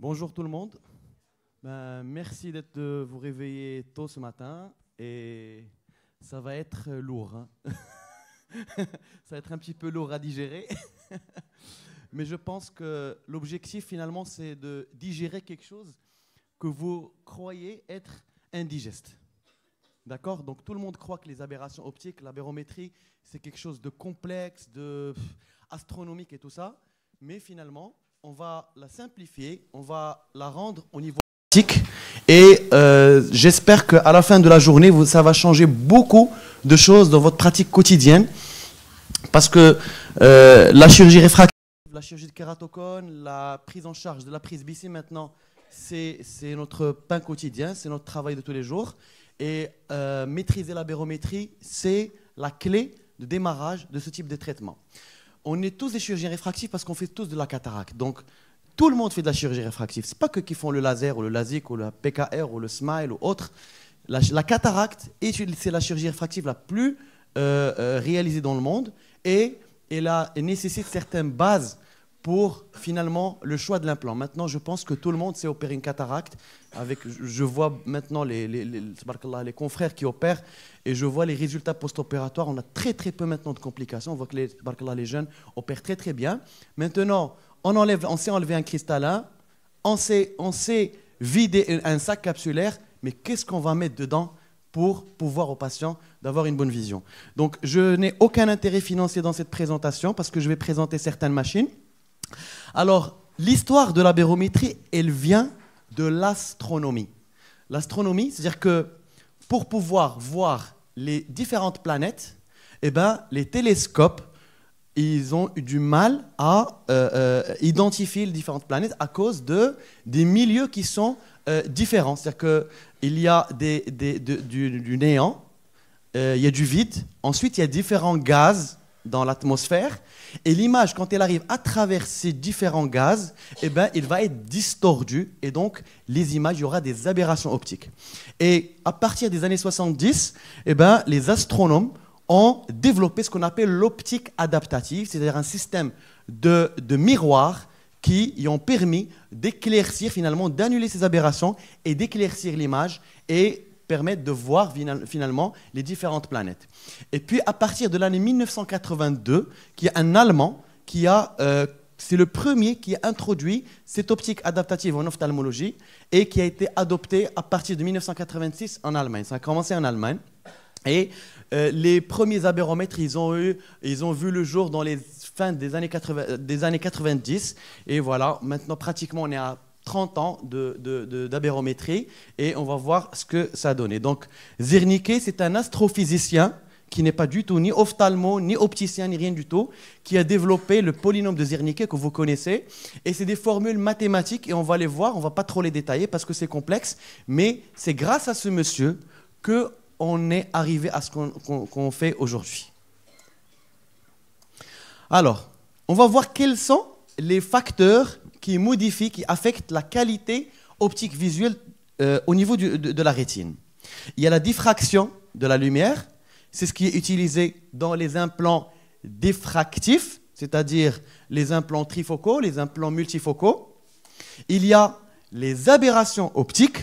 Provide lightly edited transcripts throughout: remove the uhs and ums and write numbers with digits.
Bonjour tout le monde. Merci de vous réveiller tôt ce matin et ça va être lourd, hein. Ça va être un petit peu lourd à digérer. Mais je pense que l'objectif finalement c'est de digérer quelque chose que vous croyez être indigeste. D'accord? Donc tout le monde croit que les aberrations optiques, l'aberrométrie, c'est quelque chose de complexe, astronomique et tout ça. Mais finalement, on va la simplifier, on va la rendre au niveau pratique. Et j'espère qu'à la fin de la journée, ça va changer beaucoup de choses dans votre pratique quotidienne. Parce que la chirurgie réfractive, la chirurgie de kératocone, la prise en charge de la presbytie maintenant, c'est notre pain quotidien, c'est notre travail de tous les jours. Et maîtriser la barométrie, c'est la clé de démarrage de ce type de traitement. On est tous des chirurgiens réfractifs parce qu'on fait tous de la cataracte. Donc, tout le monde fait de la chirurgie réfractive. Ce n'est pas que qui font le laser ou le LASIK ou le PKR ou le SMILE ou autre. La cataracte, c'est la chirurgie réfractive la plus réalisée dans le monde et elle nécessite certaines bases pour finalement le choix de l'implant. Maintenant, je pense que tout le monde sait opérer une cataracte. Je vois maintenant les confrères qui opèrent et je vois les résultats post-opératoires. On a très peu maintenant de complications. On voit que les jeunes opèrent très bien. Maintenant, on sait enlever un cristallin, on sait vider un sac capsulaire, mais qu'est-ce qu'on va mettre dedans pour pouvoir aux patients d'avoir une bonne vision? Donc, je n'ai aucun intérêt financier dans cette présentation parce que je vais présenter certaines machines. Alors, l'histoire de la barométrie, elle vient de l'astronomie. L'astronomie, c'est-à-dire que pour pouvoir voir les différentes planètes, eh ben, les télescopes, ils ont eu du mal à identifier les différentes planètes à cause des milieux qui sont différents. C'est-à-dire qu'il y a du néant, il y a du vide, ensuite il y a différents gaz dans l'atmosphère, et l'image, quand elle arrive à travers ces différents gaz, eh ben, il va être distordu, et donc les images, il y aura des aberrations optiques. Et à partir des années 70, eh ben, les astronomes ont développé ce qu'on appelle l'optique adaptative, c'est-à-dire un système de miroirs qui ont permis d'éclaircir, finalement, d'annuler ces aberrations et d'éclaircir l'image et permettre de voir finalement les différentes planètes. Et puis à partir de l'année 1982, il y a un Allemand c'est le premier qui a introduit cette optique adaptative en ophtalmologie et qui a été adoptée à partir de 1986 en Allemagne. Ça a commencé en Allemagne. Et les premiers aberromètres, ils ont vu le jour dans les fins des années 90. Et voilà, maintenant pratiquement on est à 30 ans d'aberrométrie et on va voir ce que ça a donné. Donc Zernike, c'est un astrophysicien qui n'est pas du tout ni ophtalmo, ni opticien, ni rien du tout, qui a développé le polynôme de Zernike que vous connaissez. Et c'est des formules mathématiques et on va les voir, on ne va pas trop les détailler parce que c'est complexe, mais c'est grâce à ce monsieur qu'on est arrivé à ce qu'on fait aujourd'hui. Alors, on va voir quels sont les facteurs qui modifient, qui affectent la qualité optique visuelle au niveau de la rétine. Il y a la diffraction de la lumière, c'est ce qui est utilisé dans les implants diffractifs, c'est-à-dire les implants trifocaux, les implants multifocaux. Il y a les aberrations optiques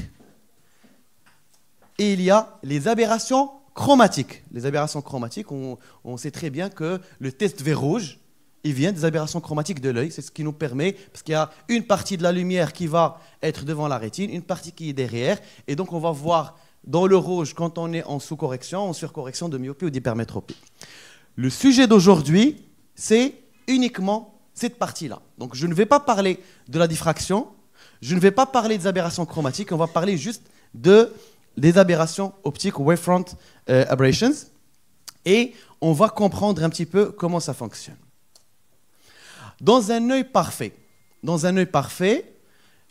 et il y a les aberrations chromatiques. Les aberrations chromatiques, on sait très bien que le test vert rouge, il vient des aberrations chromatiques de l'œil. C'est ce qui nous permet, parce qu'il y a une partie de la lumière qui va être devant la rétine, une partie qui est derrière. Et donc, on va voir dans le rouge quand on est en sous-correction, en surcorrection de myopie ou d'hypermétropie. Le sujet d'aujourd'hui, c'est uniquement cette partie-là. Donc, je ne vais pas parler de la diffraction, je ne vais pas parler des aberrations chromatiques, on va parler juste des aberrations optiques, wavefront aberrations. Et on va comprendre un petit peu comment ça fonctionne. Dans un œil parfait,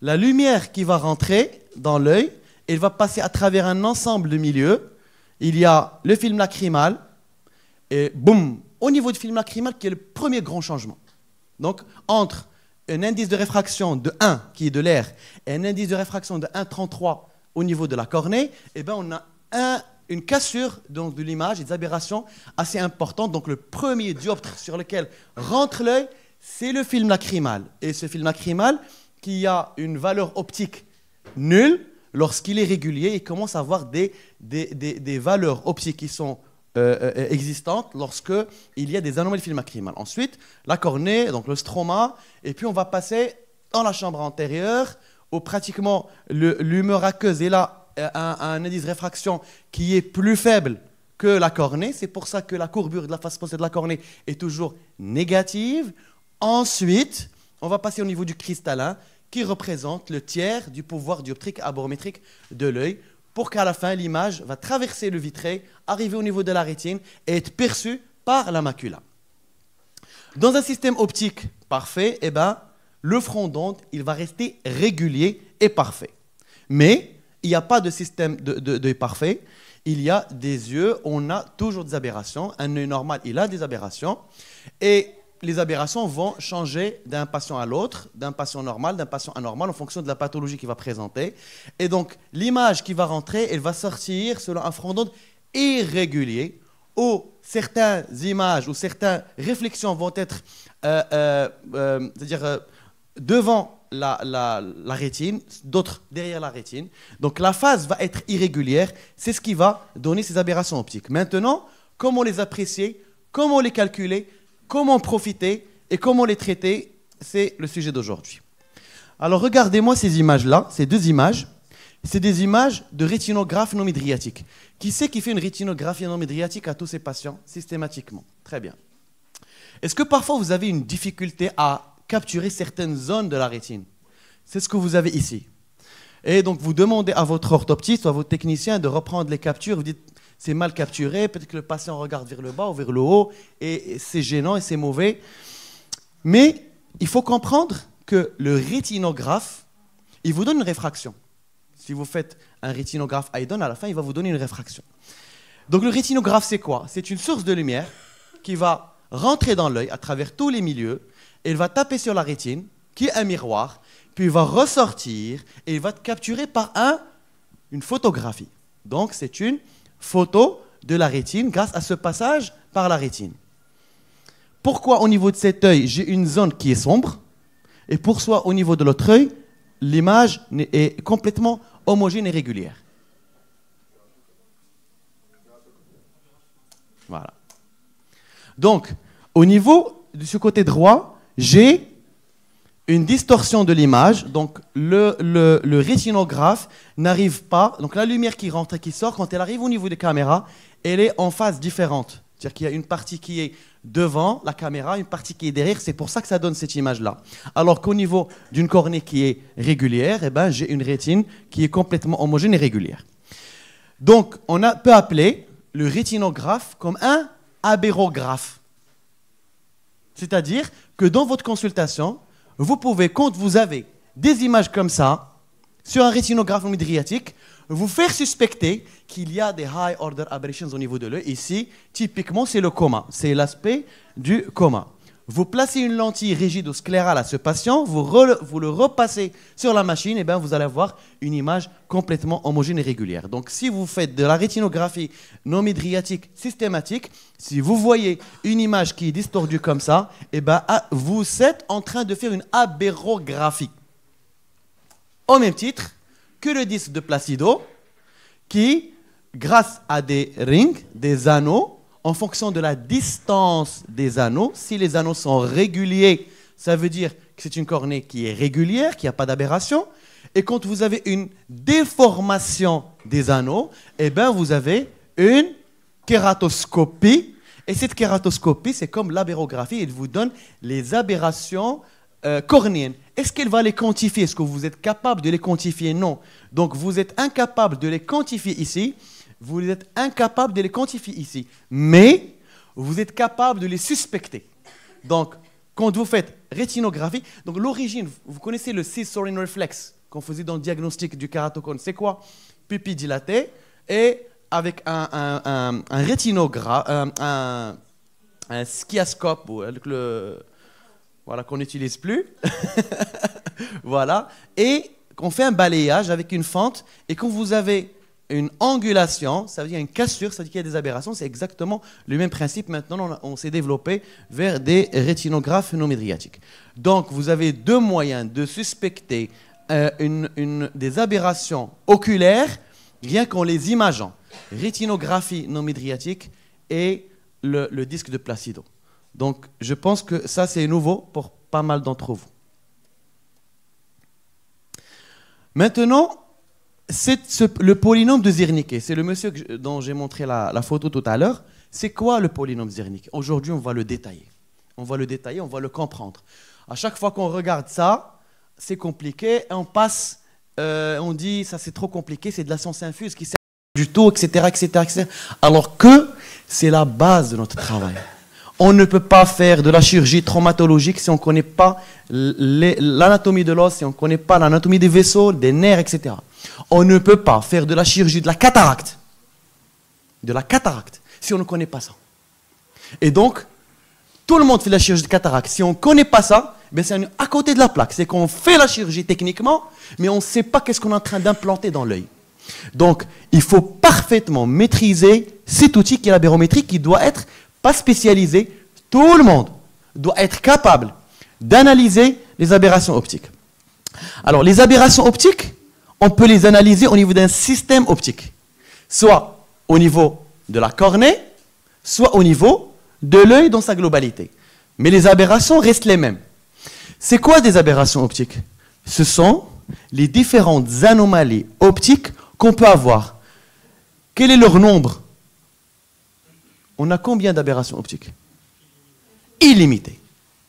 la lumière qui va rentrer dans l'œil, elle va passer à travers un ensemble de milieux. Il y a le film lacrymal, et boum, au niveau du film lacrymal, qui est le premier grand changement. Donc, entre un indice de réfraction de 1, qui est de l'air, et un indice de réfraction de 1,33 au niveau de la cornée, eh ben, on a une cassure donc, de l'image, des aberrations assez importantes. Donc, le premier dioptre sur lequel rentre l'œil, c'est le film lacrymal. Et ce film lacrymal qui a une valeur optique nulle, lorsqu'il est régulier, il commence à avoir des valeurs optiques qui sont existantes lorsqu'il y a des anomalies filmacrymales. Ensuite, la cornée, donc le stroma, et puis on va passer dans la chambre antérieure, où pratiquement l'humeur aqueuse est là, un indice de réfraction qui est plus faible que la cornée. C'est pour ça que la courbure de la face postérieure de la cornée est toujours négative. Ensuite, on va passer au niveau du cristallin, qui représente le tiers du pouvoir dioptrique aborométrique de l'œil, pour qu'à la fin, l'image va traverser le vitré, arriver au niveau de la rétine et être perçue par la macula. Dans un système optique parfait, eh ben, le front d'onde, il va rester régulier et parfait. Mais il n'y a pas de système d'œil parfait. Il y a des yeux, on a toujours des aberrations. Un œil normal, il a des aberrations. Et les aberrations vont changer d'un patient à l'autre, d'un patient normal, d'un patient anormal, en fonction de la pathologie qu'il va présenter. Et donc, l'image qui va rentrer, elle va sortir selon un front d'onde irrégulier, où certaines images ou certaines réflexions vont être c'est-à-dire devant la rétine, d'autres derrière la rétine. Donc la phase va être irrégulière, c'est ce qui va donner ces aberrations optiques. Maintenant, comment les apprécier, comment les calculer, comment profiter et comment les traiter, c'est le sujet d'aujourd'hui. Alors regardez-moi ces images-là, ces deux images. C'est des images de rétinographe non midriatique. Qui c'est qui fait une rétinographie non midriatique à tous ces patients systématiquement? Très bien. Est-ce que parfois vous avez une difficulté à capturer certaines zones de la rétine? C'est ce que vous avez ici. Et donc vous demandez à votre orthoptiste ou à votre technicien de reprendre les captures. Vous dites c'est mal capturé, peut-être que le patient regarde vers le bas ou vers le haut, et c'est gênant et c'est mauvais. Mais il faut comprendre que le rétinographe, il vous donne une réfraction. Si vous faites un rétinographe Haydn, à la fin, il va vous donner une réfraction. Donc le rétinographe, c'est quoi? C'est une source de lumière qui va rentrer dans l'œil à travers tous les milieux. Elle va taper sur la rétine, qui est un miroir, puis il va ressortir et il va être capturé par une photographie. Donc c'est une photo de la rétine grâce à ce passage par la rétine. Pourquoi au niveau de cet œil, j'ai une zone qui est sombre, et pourquoi au niveau de l'autre œil, l'image est complètement homogène et régulière? Voilà. Donc, au niveau de ce côté droit, j'ai une distorsion de l'image. Donc, le rétinographe n'arrive pas. Donc, la lumière qui rentre et qui sort, quand elle arrive au niveau des caméras, elle est en phase différente. C'est-à-dire qu'il y a une partie qui est devant la caméra, une partie qui est derrière. C'est pour ça que ça donne cette image-là. Alors qu'au niveau d'une cornée qui est régulière, eh ben, j'ai une rétine qui est complètement homogène et régulière. Donc, on peut appeler le rétinographe comme un abérographe. C'est-à-dire que dans votre consultation, vous pouvez, quand vous avez des images comme ça, sur un rétinographe midriatique, vous faire suspecter qu'il y a des high order aberrations au niveau de l'œil. Ici, typiquement, c'est le coma. C'est l'aspect du coma. Vous placez une lentille rigide ou sclérale à ce patient, vous le repassez sur la machine, et bien vous allez avoir une image complètement homogène et régulière. Donc si vous faites de la rétinographie non midriatique systématique, si vous voyez une image qui est distordue comme ça, et ben vous êtes en train de faire une abérographie. Au même titre que le disque de Placido, qui, grâce à des rings, des anneaux, en fonction de la distance des anneaux, si les anneaux sont réguliers, ça veut dire que c'est une cornée qui est régulière, qui n'a pas d'aberration. Et quand vous avez une déformation des anneaux, eh ben vous avez une kératoscopie. Et cette kératoscopie, c'est comme l'abérographie, elle vous donne les aberrations cornéennes. Est-ce qu'elle va les quantifier? Est-ce que vous êtes capable de les quantifier? Non. Donc vous êtes incapable de les quantifier ici. Vous êtes incapable de les quantifier ici, mais vous êtes capable de les suspecter. Donc, quand vous faites rétinographie, donc l'origine, vous connaissez le Cis-Sorin reflex qu'on faisait dans le diagnostic du kératocone. C'est quoi? Pupille dilatée et avec un rétinographe, un skiascope, voilà, qu'on n'utilise plus. Voilà, et qu'on fait un balayage avec une fente, et quand vous avez une angulation, ça veut dire une cassure, ça veut dire qu'il y a des aberrations. C'est exactement le même principe. Maintenant, on s'est développé vers des rétinographes non médiatiques. Donc, vous avez deux moyens de suspecter des aberrations oculaires, rien qu'en les imageant. Rétinographie non médiatique et le disque de Placido. Donc, je pense que ça, c'est nouveau pour pas mal d'entre vous. Maintenant, le polynôme de Ziernicke, c'est le monsieur dont j'ai montré la photo tout à l'heure. C'est quoi le polynôme Ziernicke? Aujourd'hui, on va le détailler. On va le comprendre. À chaque fois qu'on regarde ça, c'est compliqué. Et on passe, on dit, ça c'est trop compliqué, c'est de la science infuse qui sert du tout, etc., etc., etc. Alors que c'est la base de notre travail. On ne peut pas faire de la chirurgie traumatologique si on ne connaît pas l'anatomie de l'os, si on ne connaît pas l'anatomie des vaisseaux, des nerfs, etc. On ne peut pas faire de la chirurgie de la cataracte, si on ne connaît pas ça. Et donc, tout le monde fait la chirurgie de cataracte. Si on ne connaît pas ça, ben c'est à côté de la plaque. C'est qu'on fait la chirurgie techniquement, mais on ne sait pas qu'est-ce qu'on est en train d'implanter dans l'œil. Donc, il faut parfaitement maîtriser cet outil qui est la barométrie, qui doit être pas spécialisé. Tout le monde doit être capable d'analyser les aberrations optiques. Alors, les aberrations optiques, on peut les analyser au niveau d'un système optique, soit au niveau de la cornée, soit au niveau de l'œil dans sa globalité. Mais les aberrations restent les mêmes. C'est quoi des aberrations optiques? Ce sont les différentes anomalies optiques qu'on peut avoir. Quel est leur nombre? On a combien d'aberrations optiques? Illimité.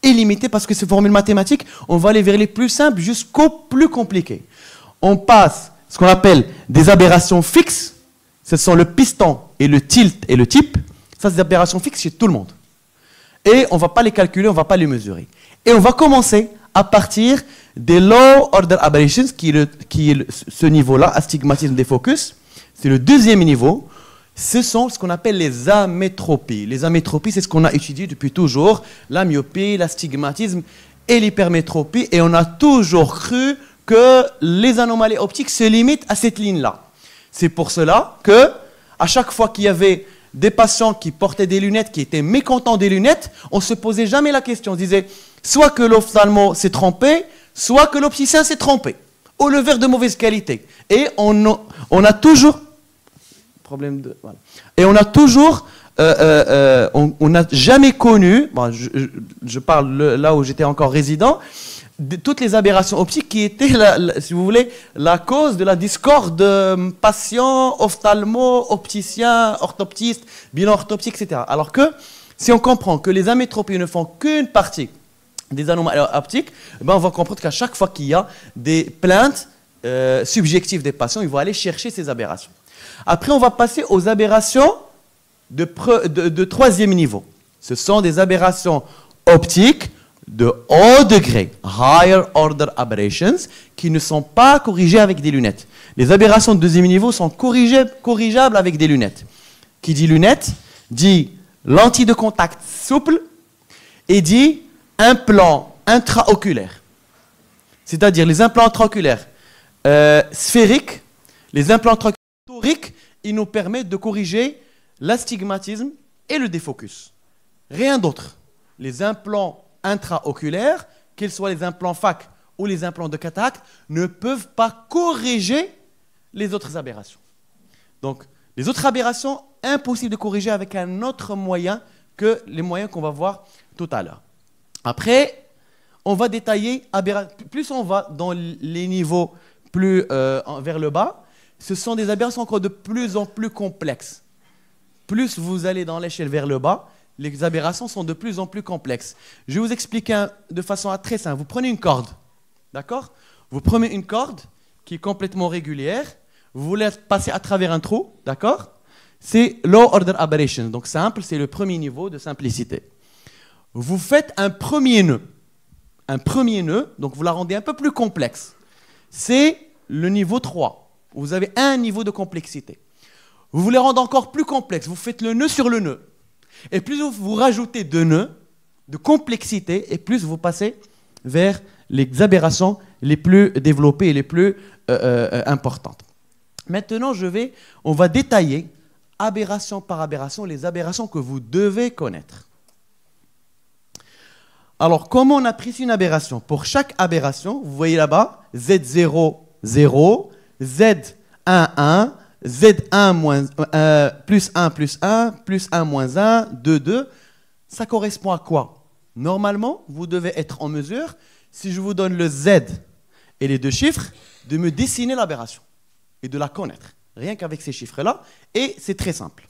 Illimité parce que c'est formule mathématique, on va aller vers les plus simples jusqu'aux plus compliqués. On passe ce qu'on appelle des aberrations fixes, ce sont le piston et le tilt et le tip. Ça, c'est des aberrations fixes chez tout le monde. Et on ne va pas les calculer, on ne va pas les mesurer. Et on va commencer à partir des low order aberrations, qui est ce niveau-là, astigmatisme des focus. C'est le deuxième niveau. Ce sont ce qu'on appelle les amétropies. Les amétropies, c'est ce qu'on a étudié depuis toujours, la myopie, l'astigmatisme et l'hypermétropie. Et on a toujours cru que les anomalies optiques se limitent à cette ligne-là. C'est pour cela que, à chaque fois qu'il y avait des patients qui portaient des lunettes, qui étaient mécontents des lunettes, on ne se posait jamais la question. On disait soit que l'ophtalmo s'est trompé, soit que l'opticien s'est trompé, ou le verre de mauvaise qualité. Et on a toujours... Problème de... Voilà. Et on a toujours... on n'a jamais connu, bon, je parle là où j'étais encore résident, toutes les aberrations optiques qui étaient, si vous voulez, la cause de la discorde patient, ophtalmo, opticien, orthoptiste, bilan orthoptique, etc. Alors que, si on comprend que les amétropies ne font qu'une partie des anomalies optiques, ben on va comprendre qu'à chaque fois qu'il y a des plaintes subjectives des patients, ils vont aller chercher ces aberrations. Après, on va passer aux aberrations de troisième niveau. Ce sont des aberrations optiques de haut degré, higher order aberrations, qui ne sont pas corrigées avec des lunettes. Les aberrations de deuxième niveau sont corrigeables avec des lunettes. Qui dit lunettes, dit lentille de contact souple et dit implant intraoculaire. C'est-à-dire les implants intraoculaires sphériques, les implants intraoculaires toriques, ils nous permettent de corriger l'astigmatisme et le défocus. Rien d'autre. Les implants intraoculaires, qu'ils soient les implants FAC ou les implants de cataracte, ne peuvent pas corriger les autres aberrations. Donc, les autres aberrations, impossible de corriger avec un autre moyen que les moyens qu'on va voir tout à l'heure. Après, on va détailler, plus on va dans les niveaux plus vers le bas, ce sont des aberrations encore de plus en plus complexes. Plus vous allez dans l'échelle vers le bas, les aberrations sont de plus en plus complexes. Je vais vous expliquer de façon très simple. Vous prenez une corde, d'accord? Vous prenez une corde qui est complètement régulière, vous voulez passer à travers un trou, d'accord? C'est low order aberration, donc simple, c'est le premier niveau de simplicité. Vous faites un premier nœud, donc vous la rendez un peu plus complexe. C'est le niveau 3. Vous avez un niveau de complexité. Vous voulez rendre encore plus complexe, vous faites le nœud sur le nœud. Et plus vous rajoutez de nœuds, de complexité, et plus vous passez vers les aberrations les plus développées et les plus importantes. Maintenant, on va détailler aberration par aberration les aberrations que vous devez connaître. Alors, comment on apprécie une aberration? Pour chaque aberration, vous voyez là-bas, Z0, 0, Z1, 1, Z1 moins, plus 1 plus 1, plus 1 moins 1, 2, 2. Ça correspond à quoi? Normalement, vous devez être en mesure, si je vous donne le Z et les deux chiffres, de me dessiner l'aberration et de la connaître, rien qu'avec ces chiffres-là. Et c'est très simple.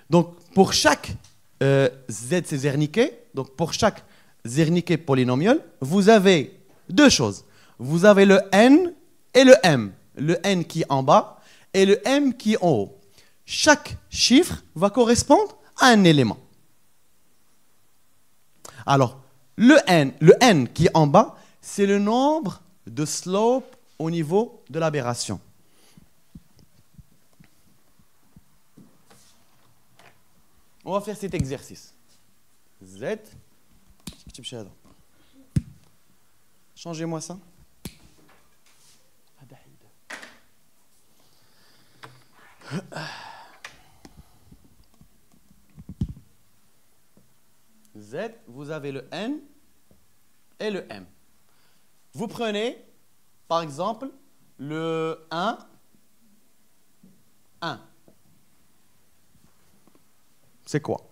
Donc, pour chaque Z, c'est Zernicke, donc pour chaque Zernicke polynomial, vous avez deux choses. Vous avez le N et le M. Le N qui est en bas et le M qui est en haut. Chaque chiffre va correspondre à un élément. Alors, le N qui est en bas, c'est le nombre de slopes au niveau de l'aberration. On va faire cet exercice. Z. Changez-moi ça. Z, vous avez le N et le M. Vous prenez, par exemple, le 1, 1. C'est quoi?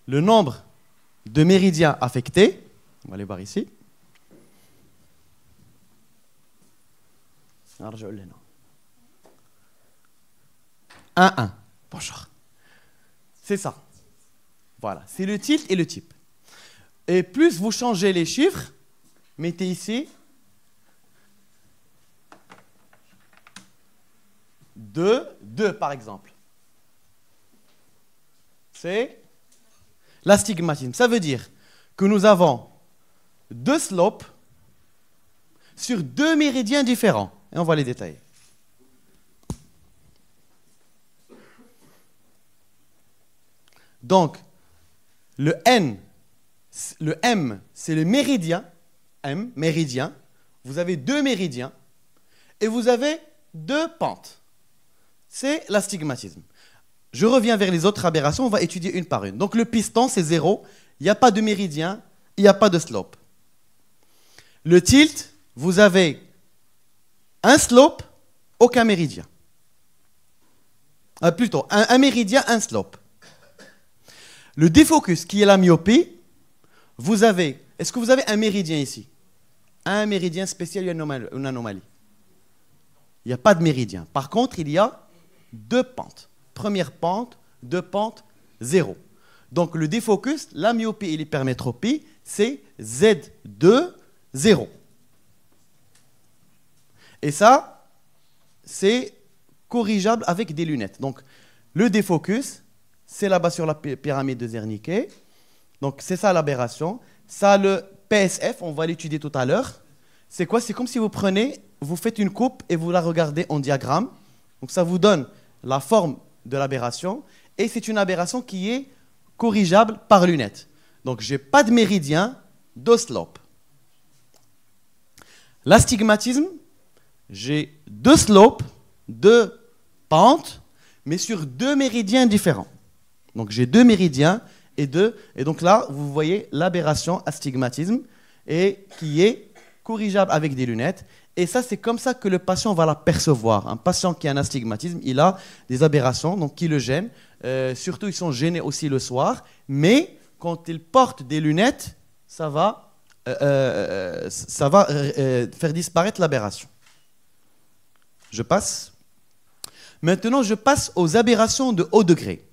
Le nombre de méridiens affectés, on va aller voir ici. Alors, 1, 1. Bonjour. C'est ça. Voilà, c'est le tilt et le type. Et plus vous changez les chiffres, mettez ici 2, 2 par exemple. C'est l'astigmatisme. Ça veut dire que nous avons deux slopes sur deux méridiens différents. Et on va les détailler. Donc, le N, le M, c'est le méridien. M, méridien. Vous avez deux méridiens et vous avez deux pentes. C'est l'astigmatisme. Je reviens vers les autres aberrations, on va étudier une par une. Donc le piston, c'est 0, il n'y a pas de méridien, il n'y a pas de slope. Le tilt, vous avez un slope, aucun méridien. Plutôt, un méridien, un slope. Le défocus, qui est la myopie, vous avez... Est-ce que vous avez un méridien ici? Un méridien spécial, il y a une anomalie. Il n'y a pas de méridien. Par contre, il y a deux pentes. Première pente, deux pentes, 0. Donc le défocus, la myopie et l'hypermétropie, c'est Z2, 0. Et ça, c'est corrigeable avec des lunettes. Donc le défocus, c'est là-bas sur la pyramide de Zernicke. Donc c'est ça l'aberration. Ça, le PSF, on va l'étudier tout à l'heure. C'est quoi? C'est comme si vous prenez, vous faites une coupe et vous la regardez en diagramme. Donc ça vous donne la forme de l'aberration, et c'est une aberration qui est corrigeable par lunette. Donc, je n'ai pas de méridien, de slope. L'astigmatisme, j'ai deux slopes, deux pentes, mais sur deux méridiens différents. Donc, j'ai deux méridiens et deux. Et donc là, vous voyez l'aberration astigmatisme, et qui est corrigeable avec des lunettes. Et ça, c'est comme ça que le patient va la percevoir. Un patient qui a un astigmatisme, il a des aberrations, donc qui le gênent. Surtout, ils sont gênés aussi le soir. Mais quand ils portent des lunettes, ça va faire disparaître l'aberration. Je passe. Maintenant, je passe aux aberrations de haut degré.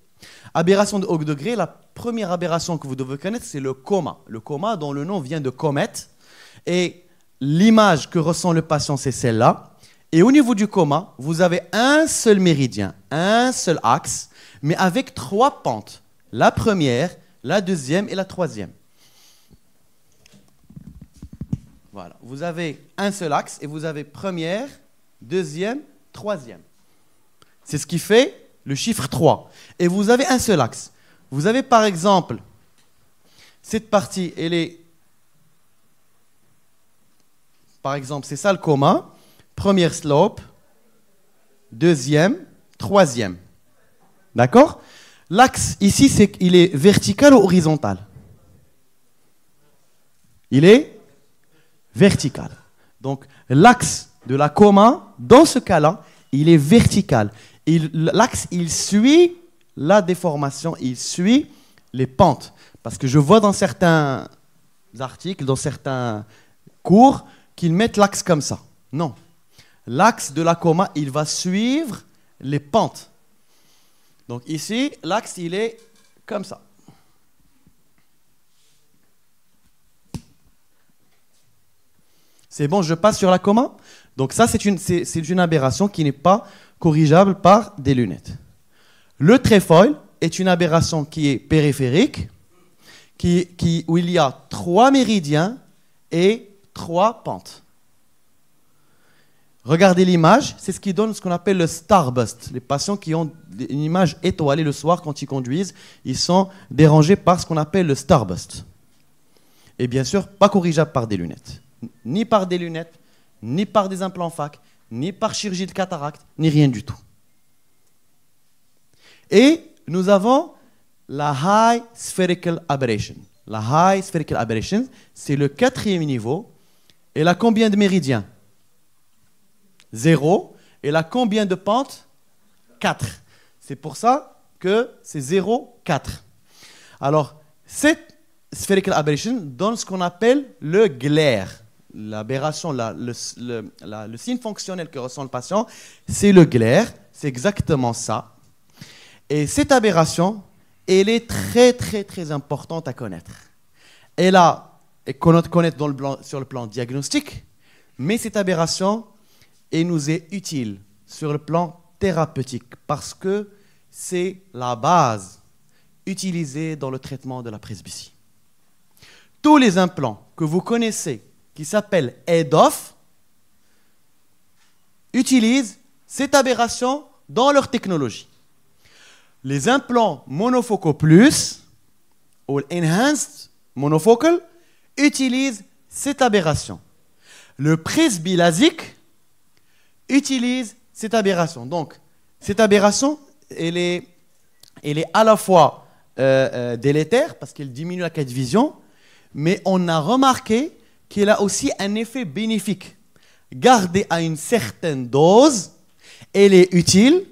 Aberration de haut degré, la première aberration que vous devez connaître, c'est le coma. Le coma, dont le nom vient de comète. Et l'image que ressent le patient, c'est celle-là. Et au niveau du coma, vous avez un seul méridien, un seul axe, mais avec trois pentes. La première, la deuxième et la troisième. Voilà. Vous avez un seul axe et vous avez première, deuxième, troisième. C'est ce qui fait le chiffre 3. Et vous avez un seul axe. Vous avez par exemple, cette partie, elle est... Par exemple, c'est ça le coma. première slope, deuxième, troisième. D'accord? L'axe ici, c'est qu'il est vertical ou horizontal? Il est vertical. Donc, l'axe de la coma, dans ce cas-là, il est vertical. L'axe, il suit la déformation, il suit les pentes. Parce que je vois dans certains articles, dans certains cours, qu'ils mettent l'axe comme ça. Non. L'axe de la coma, il va suivre les pentes. Donc ici, l'axe, il est comme ça. C'est bon, je passe sur la coma. Donc ça, c'est une aberration qui n'est pas corrigeable par des lunettes. Le tréfoil est une aberration qui est périphérique, où il y a 3 méridiens et 3 pentes. Regardez l'image, c'est ce qui donne ce qu'on appelle le starburst. Les patients qui ont une image étoilée le soir quand ils conduisent, ils sont dérangés par ce qu'on appelle le starburst. Et bien sûr, pas corrigeable par des lunettes. Ni par des lunettes, ni par des implants phac, ni par chirurgie de cataracte, ni rien du tout. Et nous avons la High Spherical Aberration. La High Spherical Aberration, c'est le 4e niveau. Elle a combien de méridiens? 0. Elle a combien de pentes? 4. C'est pour ça que c'est 0, 4. Alors, cette Spherical Aberration donne ce qu'on appelle le glaire. L'aberration, le signe fonctionnel que ressent le patient, c'est le glaire. C'est exactement ça. Et cette aberration, elle est très, très, très importante à connaître. Elle est connaître sur le plan diagnostique, mais cette aberration, elle nous est utile sur le plan thérapeutique parce que c'est la base utilisée dans le traitement de la presbytie. Tous les implants que vous connaissez qui s'appellent EDOF utilisent cette aberration dans leur technologie. Les implants monofocaux plus ou enhanced monofocal utilisent cette aberration. Le presbylasique utilise cette aberration. Donc, cette aberration, elle est à la fois délétère parce qu'elle diminue la qualité de vision, mais on a remarqué qu'elle a aussi un effet bénéfique. Gardée à une certaine dose, elle est utile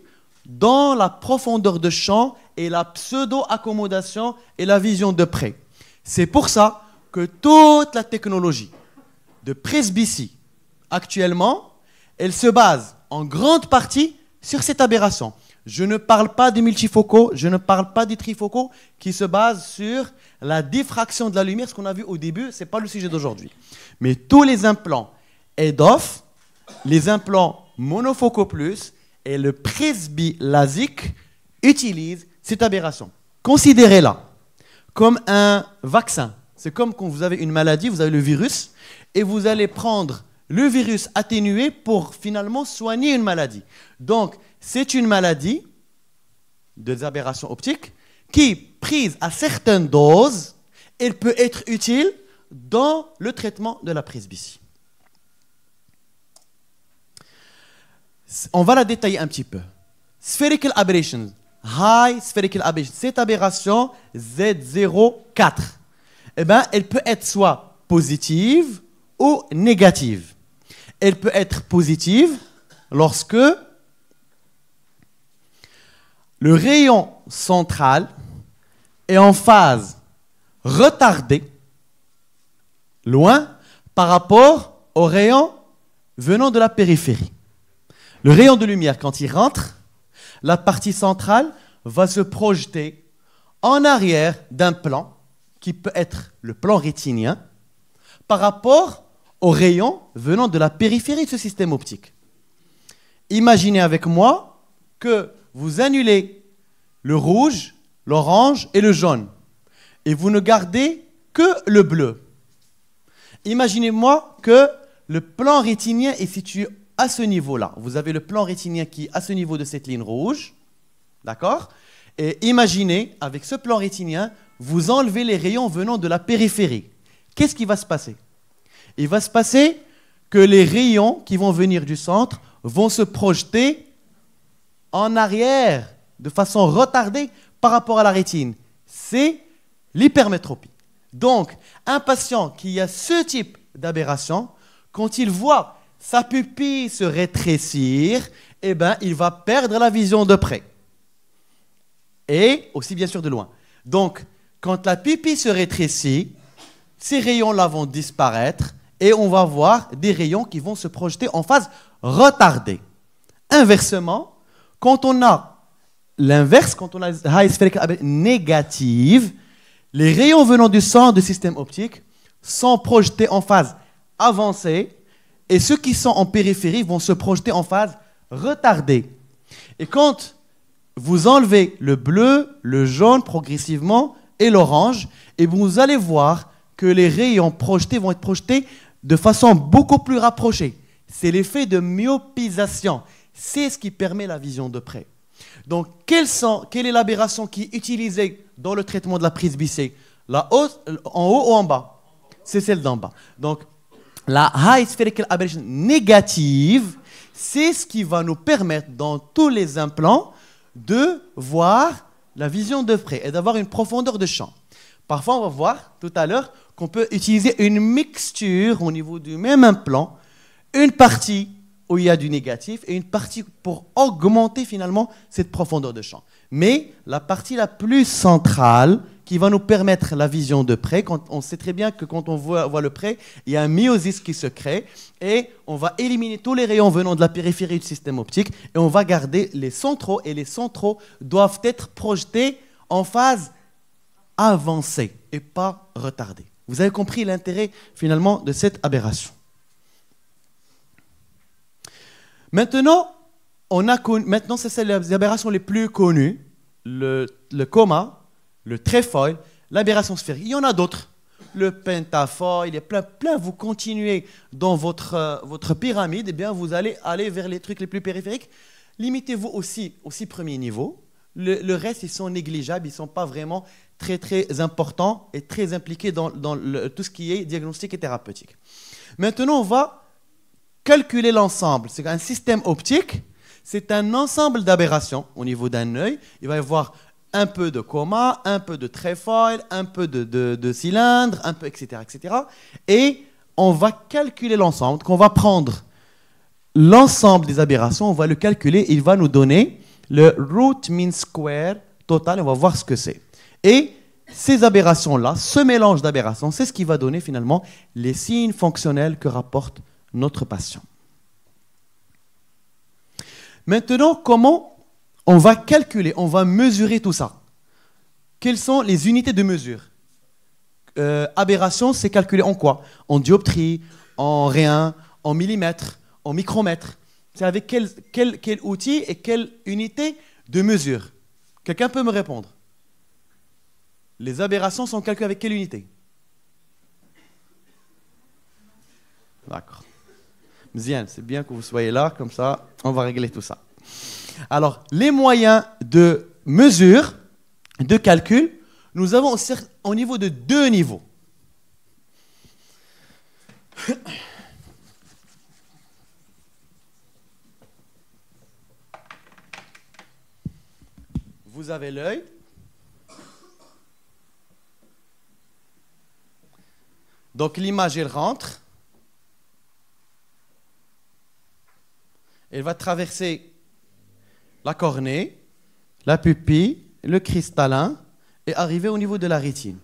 dans la profondeur de champ et la pseudo-accommodation et la vision de près. C'est pour ça que toute la technologie de presbytie actuellement, elle se base en grande partie sur cette aberration. Je ne parle pas des multifocaux, je ne parle pas des trifocaux qui se basent sur la diffraction de la lumière. Ce qu'on a vu au début, ce n'est pas le sujet d'aujourd'hui. Mais tous les implants EDOF, les implants monofocaux plus et le presbylasique utilisent cette aberration. Considérez-la comme un vaccin. C'est comme quand vous avez une maladie, vous avez le virus, et vous allez prendre le virus atténué pour finalement soigner une maladie. Donc, c'est une maladie des aberrations optiques qui, prise à certaines doses, elle peut être utile dans le traitement de la presbytie. On va la détailler un petit peu. Spherical aberration, high spherical aberration, cette aberration Z04, eh ben, elle peut être soit positive ou négative. Elle peut être positive lorsque le rayon central est en phase retardée, loin, par rapport au rayon venant de la périphérie. Le rayon de lumière, quand il rentre, la partie centrale va se projeter en arrière d'un plan, qui peut être le plan rétinien, par rapport au rayon venant de la périphérie de ce système optique. Imaginez avec moi que vous annulez le rouge, l'orange et le jaune, et vous ne gardez que le bleu. Imaginez-moi que le plan rétinien est situé à ce niveau-là. Vous avez le plan rétinien qui est à ce niveau de cette ligne rouge, d'accord? Et imaginez, avec ce plan rétinien, vous enlevez les rayons venant de la périphérie. Qu'est-ce qui va se passer? Il va se passer que les rayons qui vont venir du centre vont se projeter en arrière, de façon retardée par rapport à la rétine. C'est l'hypermétropie. Donc, un patient qui a ce type d'aberration, quand il voit sa pupille se rétrécir, eh ben, il va perdre la vision de près. Et aussi, bien sûr, de loin. Donc, quand la pupille se rétrécit, ces rayons-là vont disparaître et on va voir des rayons qui vont se projeter en phase retardée. Inversement, quand on a l'inverse, quand on a high spherical négative, les rayons venant du centre du système optique sont projetés en phase avancée et ceux qui sont en périphérie vont se projeter en phase retardée. Et quand vous enlevez le bleu, le jaune progressivement et l'orange, et vous allez voir que les rayons projetés vont être projetés de façon beaucoup plus rapprochée. C'est l'effet de myopisation. C'est ce qui permet la vision de près. Donc, quelle est l'aberration qui est utilisée dans le traitement de la presbytie? En haut ou en bas? C'est celle d'en bas. Donc, la high spherical aberration négative, c'est ce qui va nous permettre dans tous les implants de voir la vision de près et d'avoir une profondeur de champ. Parfois, on va voir tout à l'heure qu'on peut utiliser une mixture au niveau du même implant, une partie où il y a du négatif et une partie pour augmenter finalement cette profondeur de champ. Mais la partie la plus centrale qui va nous permettre la vision de près, on sait très bien que quand on voit le près, il y a un myosis qui se crée et on va éliminer tous les rayons venant de la périphérie du système optique et on va garder les centraux et les centraux doivent être projetés en phase avancée et pas retardée. Vous avez compris l'intérêt finalement de cette aberration. Maintenant, maintenant c'est les aberrations les plus connues, le coma, le tréfoil, l'aberration sphérique. Il y en a d'autres. Le pentafoil, il y a plein. Vous continuez dans votre pyramide, eh bien vous allez aller vers les trucs les plus périphériques. Limitez-vous aussi au premier niveau. Le reste, ils sont négligeables, ils ne sont pas vraiment très, très importants et très impliqués dans tout ce qui est diagnostic et thérapeutique. Maintenant, on va calculer l'ensemble. C'est un système optique, c'est un ensemble d'aberrations au niveau d'un œil. Il va y avoir un peu de coma, un peu de tréfoil, un peu de cylindre, un peu, etc., etc. Et on va calculer l'ensemble. Donc, on va prendre l'ensemble des aberrations, on va le calculer, il va nous donner le root mean square total, on va voir ce que c'est. Et ces aberrations-là, ce mélange d'aberrations, c'est ce qui va donner finalement les signes fonctionnels que rapporte notre patient. Maintenant, comment on va calculer, on va mesurer tout ça? Quelles sont les unités de mesure? Aberration, c'est calculé en quoi? En dioptrie, en réun, en millimètres, en micromètres. C'est avec quel outil et quelle unité de mesure? Quelqu'un peut me répondre? Les aberrations sont calculées avec quelle unité? D'accord. Bien, c'est bien que vous soyez là, comme ça, on va régler tout ça. Alors, les moyens de mesure, de calcul, nous avons au niveau de 2 niveaux. Vous avez l'œil. Donc l'image, elle rentre. Elle va traverser la cornée, la pupille, le cristallin et arriver au niveau de la rétine.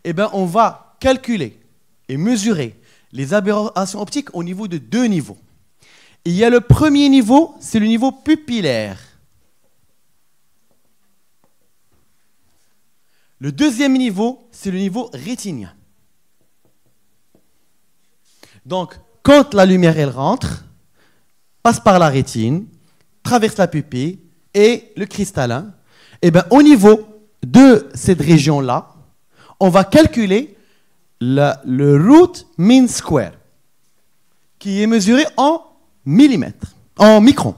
Eh bien, on va calculer et mesurer les aberrations optiques au niveau de 2 niveaux. Il y a le premier niveau, c'est le niveau pupillaire. Le deuxième niveau, c'est le niveau rétinien. Donc, quand la lumière, elle rentre, passe par la rétine, traverse la pupille et le cristallin, et bien, au niveau de cette région-là, on va calculer le root mean square, qui est mesuré en millimètres, en microns.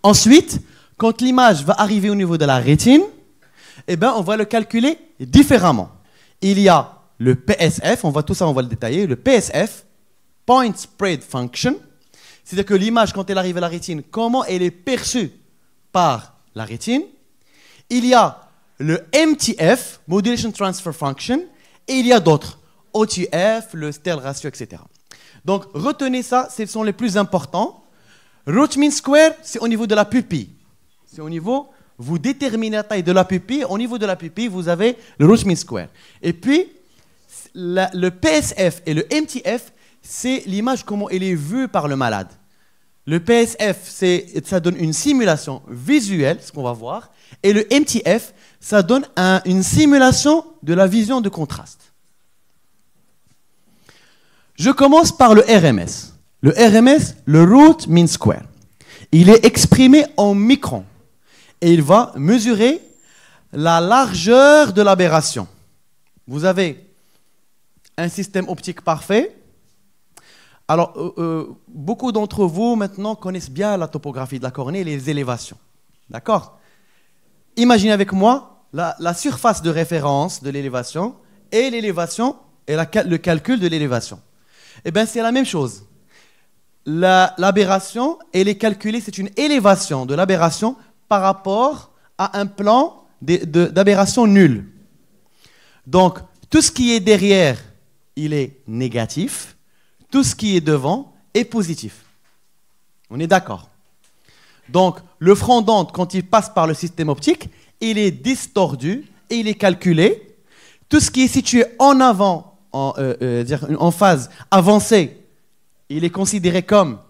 Ensuite, quand l'image va arriver au niveau de la rétine, eh ben, on va le calculer différemment. Il y a le PSF, tout ça on va le détailler, le PSF point spread function, c'est-à-dire que l'image, quand elle arrive à la rétine, comment elle est perçue par la rétine. Il y a le MTF, Modulation Transfer Function, et il y a d'autres, OTF, le Stell ratio, etc. Donc, retenez ça, ce sont les plus importants. Root mean square, c'est au niveau de la pupille. C'est au niveau, vous déterminez la taille de la pupille. Au niveau de la pupille, vous avez le root mean square. Et puis, le PSF et le MTF, c'est l'image comment elle est vue par le malade. Le PSF, ça donne une simulation visuelle, ce qu'on va voir. Et le MTF, ça donne une simulation de la vision de contraste. Je commence par le RMS. Le RMS, le root mean square. Il est exprimé en microns. Et il va mesurer la largeur de l'aberration. Vous avez un système optique parfait. Alors, beaucoup d'entre vous maintenant connaissent bien la topographie de la cornée et les élévations. D'accord? Imaginez avec moi la surface de référence de l'élévation et l'élévation et le calcul de l'élévation. Eh bien, c'est la même chose. L'aberration, elle est calculée, c'est une élévation de l'aberration par rapport à un plan d'aberration nulle. Donc, tout ce qui est derrière, il est négatif. Tout ce qui est devant est positif. On est d'accord? Donc, le front d'onde, quand il passe par le système optique, il est distordu et il est calculé. Tout ce qui est situé en avant, en phase avancée, il est considéré comme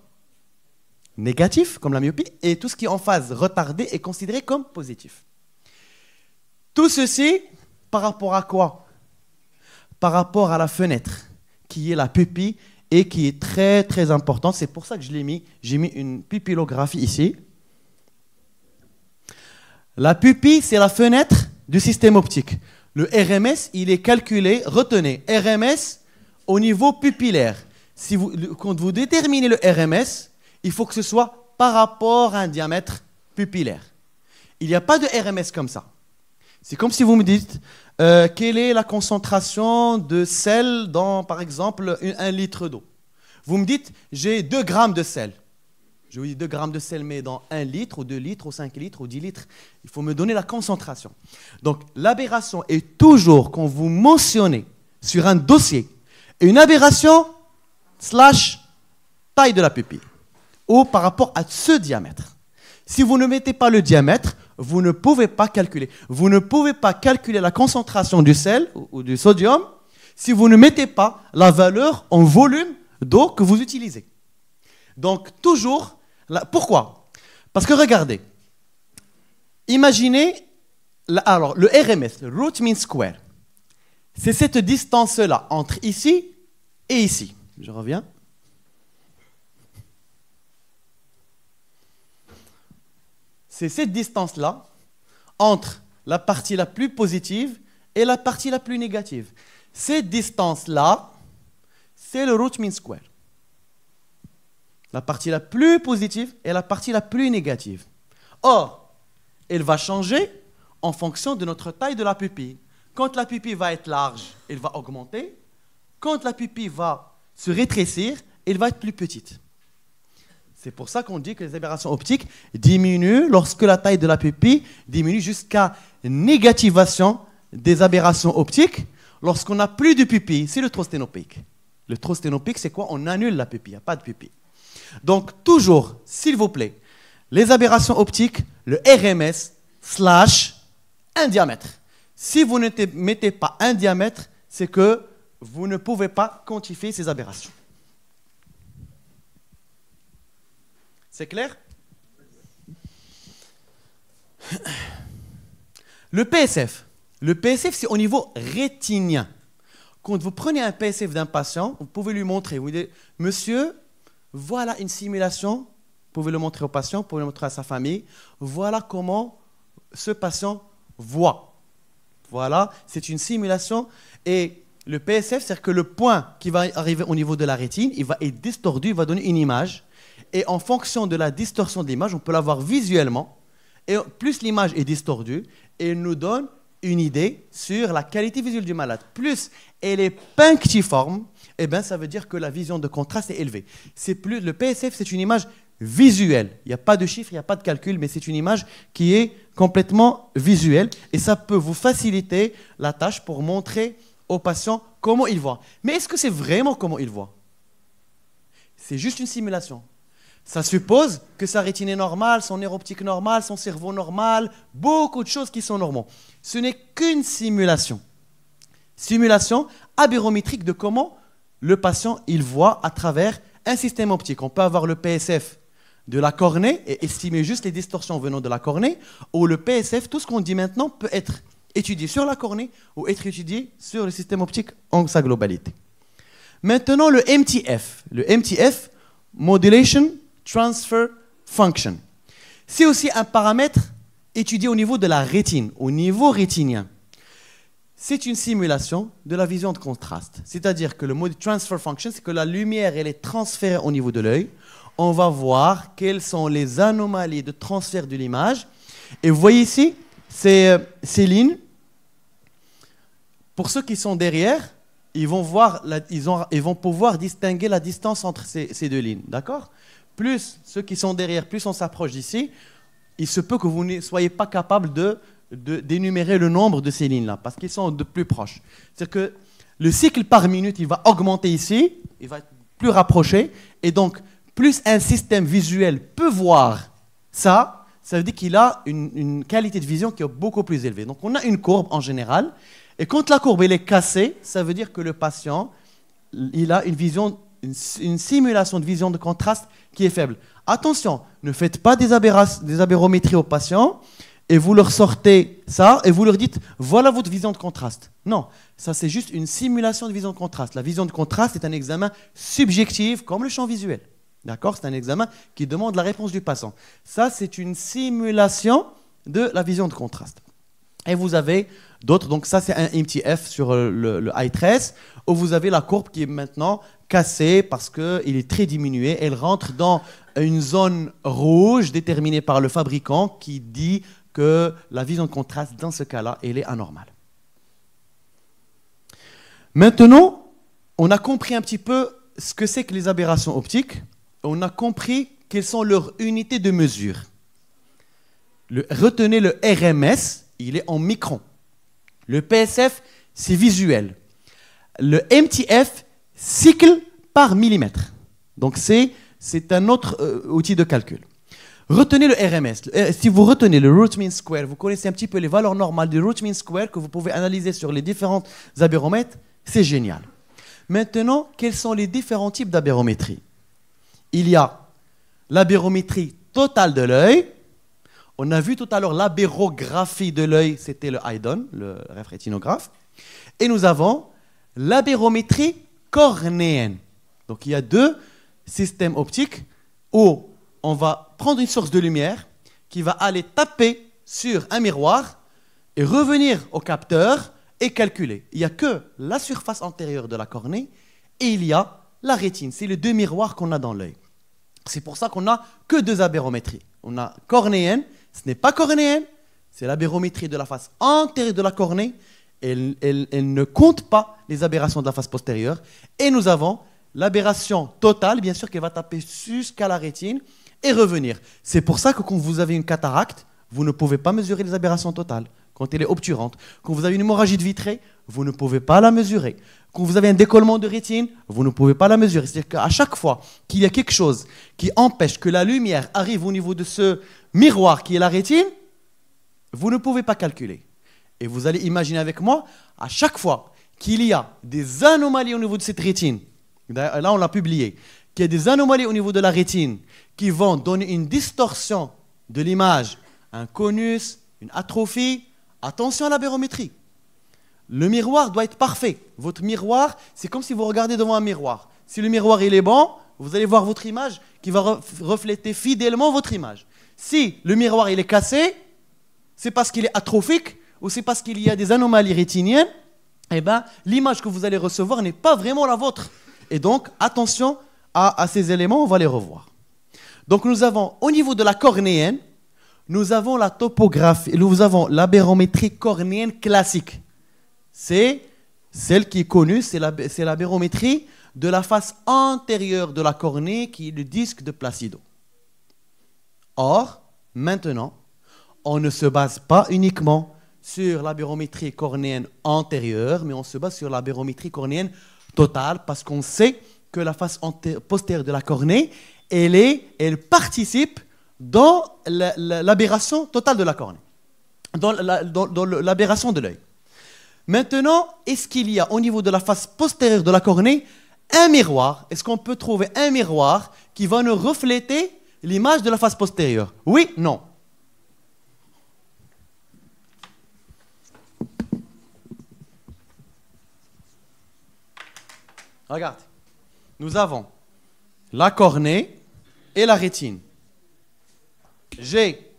négatif, comme la myopie, et tout ce qui est en phase retardée est considéré comme positif. Tout ceci, par rapport à quoi? Par rapport à la fenêtre, qui est la pupille, et qui est très très importante. C'est pour ça que je l'ai mis. J'ai mis une pupillographie ici. La pupille, c'est la fenêtre du système optique. Le RMS, il est calculé, retenez, RMS au niveau pupillaire. Quand vous déterminez le RMS, il faut que ce soit par rapport à un diamètre pupillaire. Il n'y a pas de RMS comme ça. C'est comme si vous me dites quelle est la concentration de sel dans, par exemple, 1 litre d'eau. Vous me dites, j'ai 2 grammes de sel. Je vous dis 2 grammes de sel, mais dans 1 litre, ou 2 litres, ou 5 litres, ou 10 litres. Il faut me donner la concentration. Donc, l'aberration est toujours, quand vous mentionnez sur un dossier, une aberration / taille de la pupille, ou par rapport à ce diamètre. Si vous ne mettez pas le diamètre, vous ne pouvez pas calculer. Vous ne pouvez pas calculer la concentration du sel ou du sodium si vous ne mettez pas la valeur en volume d'eau que vous utilisez. Donc, toujours, pourquoi? Parce que regardez, imaginez, alors le RMS, le root mean square, c'est cette distance-là entre ici et ici. Je reviens. C'est cette distance-là entre la partie la plus positive et la partie la plus négative. Cette distance-là, c'est le root mean square. La partie la plus positive et la partie la plus négative. Or, elle va changer en fonction de notre taille de la pupille. Quand la pupille va être large, elle va augmenter. Quand la pupille va se rétrécir, elle va être plus petite. C'est pour ça qu'on dit que les aberrations optiques diminuent lorsque la taille de la pupille diminue jusqu'à négativation des aberrations optiques lorsqu'on n'a plus de pupille. C'est le trou sténopique. Le trou sténopique, c'est quoi? On annule la pupille, il n'y a pas de pupille. Donc, toujours, s'il vous plaît, les aberrations optiques, le RMS / un diamètre. Si vous ne mettez pas un diamètre, c'est que vous ne pouvez pas quantifier ces aberrations. C'est clair? Le PSF. Le PSF, c'est au niveau rétinien. Quand vous prenez un PSF d'un patient, vous pouvez lui montrer. Vous dites, monsieur, voilà une simulation. Vous pouvez le montrer au patient, vous pouvez le montrer à sa famille. Voilà comment ce patient voit. Voilà, c'est une simulation. Et le PSF, c'est que le point qui va arriver au niveau de la rétine, il va être distordu, il va donner une image. Et en fonction de la distorsion de l'image, on peut la voir visuellement. Et plus l'image est distordue, et elle nous donne une idée sur la qualité visuelle du malade. Plus elle est punctiforme, eh ben, ça veut dire que la vision de contraste est élevée. Le PSF, c'est une image visuelle. Il n'y a pas de chiffres, il n'y a pas de calcul, mais c'est une image qui est complètement visuelle. Et ça peut vous faciliter la tâche pour montrer au patient comment il voit. Mais est-ce que c'est vraiment comment il voit? C'est juste une simulation. Ça suppose que sa rétine est normale, son nerf optique normal, son cerveau normal, beaucoup de choses qui sont normaux. Ce n'est qu'une simulation. Simulation aberrométrique de comment le patient il voit à travers un système optique. On peut avoir le PSF de la cornée et estimer juste les distorsions venant de la cornée, ou le PSF, tout ce qu'on dit maintenant, peut être étudié sur la cornée ou être étudié sur le système optique en sa globalité. Maintenant, le MTF. Le MTF, Modulation Transfer Function. C'est aussi un paramètre étudié au niveau de la rétine, au niveau rétinien. C'est une simulation de la vision de contraste. C'est-à-dire que le mode transfer function, c'est que la lumière elle est transférée au niveau de l'œil. On va voir quelles sont les anomalies de transfert de l'image. Et vous voyez ici, ces lignes. Pour ceux qui sont derrière, ils vont pouvoir distinguer la distance entre ces deux lignes. D'accord? Plus ceux qui sont derrière, plus on s'approche d'ici, il se peut que vous ne soyez pas capable d'énumérer le nombre de ces lignes-là, parce qu'ils sont de plus proches. C'est-à-dire que le cycle par minute, il va augmenter ici, il va être plus rapproché, et donc, plus un système visuel peut voir ça, ça veut dire qu'il a une qualité de vision qui est beaucoup plus élevée. Donc, on a une courbe en général, et quand la courbe elle est cassée, ça veut dire que le patient, il a une simulation de vision de contraste qui est faible. Attention, ne faites pas des aberrométries aux patients, et vous leur sortez ça, et vous leur dites, voilà votre vision de contraste. Non, ça c'est juste une simulation de vision de contraste. La vision de contraste est un examen subjectif, comme le champ visuel. D'accord? C'est un examen qui demande la réponse du patient. Ça, c'est une simulation de la vision de contraste. Et vous avez d'autres, donc ça c'est un MTF sur le eye trace, où vous avez la courbe qui est maintenant cassée parce qu'il est très diminué. Elle rentre dans une zone rouge déterminée par le fabricant qui dit que la vision de contraste, dans ce cas-là, elle est anormale. Maintenant, on a compris un petit peu ce que c'est que les aberrations optiques. On a compris quelles sont leurs unités de mesure. Retenez le RMS, il est en microns. Le PSF, c'est visuel. Le MTF, cycle par millimètre. Donc, c'est un autre outil de calcul. Retenez le RMS. Si vous retenez le root mean square, vous connaissez un petit peu les valeurs normales du root mean square que vous pouvez analyser sur les différents aberromètres, c'est génial. Maintenant, quels sont les différents types d'aberrométrie? Il y a l'aberrométrie totale de l'œil. On a vu tout à l'heure l'aberrographie de l'œil, c'était le EyeDON, le réfrétinographe. Et nous avons l'aberrométrie cornéenne. Donc il y a deux systèmes optiques où on va prendre une source de lumière qui va aller taper sur un miroir et revenir au capteur et calculer. Il n'y a que la surface antérieure de la cornée et il y a la rétine. C'est les deux miroirs qu'on a dans l'œil. C'est pour ça qu'on n'a que deux aberrométries. On a cornéenne, ce n'est pas cornéenne, c'est l'aberrométrie de la face antérieure de la cornée. Elle ne compte pas les aberrations de la face postérieure. Et nous avons l'aberration totale, bien sûr, qu'elle va taper jusqu'à la rétine et revenir. C'est pour ça que quand vous avez une cataracte, vous ne pouvez pas mesurer les aberrations totales quand elle est obturante. Quand vous avez une hémorragie de vitrée, vous ne pouvez pas la mesurer. Quand vous avez un décollement de rétine, vous ne pouvez pas la mesurer. C'est-à-dire qu'à chaque fois qu'il y a quelque chose qui empêche que la lumière arrive au niveau de ce miroir qui est la rétine, vous ne pouvez pas calculer. Et vous allez imaginer avec moi, à chaque fois qu'il y a des anomalies au niveau de cette rétine, là on l'a publié, qu'il y a des anomalies au niveau de la rétine qui vont donner une distorsion de l'image, un conus, une atrophie, attention à l'aberrométrie. Le miroir doit être parfait. Votre miroir, c'est comme si vous regardez devant un miroir. Si le miroir il est bon, vous allez voir votre image qui va refléter fidèlement votre image. Si le miroir il est cassé, c'est parce qu'il est atrophique ou c'est parce qu'il y a des anomalies rétiniennes, eh ben, l'image que vous allez recevoir n'est pas vraiment la vôtre. Et donc, attention à ces éléments, on va les revoir. Donc, nous avons, au niveau de la cornéenne, nous avons la topographie, nous avons l'aberrométrie cornéenne classique. C'est celle qui est connue, c'est l'aberrométrie de la face antérieure de la cornée qui est le disque de Placido. Or, maintenant, on ne se base pas uniquement sur l'aberrométrie cornéenne antérieure, mais on se base sur l'aberrométrie cornéenne totale parce qu'on sait que la face postérieure de la cornée, elle participe dans l'aberration totale de la cornée, dans l'aberration de l'œil. Maintenant, est-ce qu'il y a au niveau de la face postérieure de la cornée un miroir? Est-ce qu'on peut trouver un miroir qui va nous refléter l'image de la face postérieure? Oui, non. Regarde, nous avons la cornée et la rétine. J'ai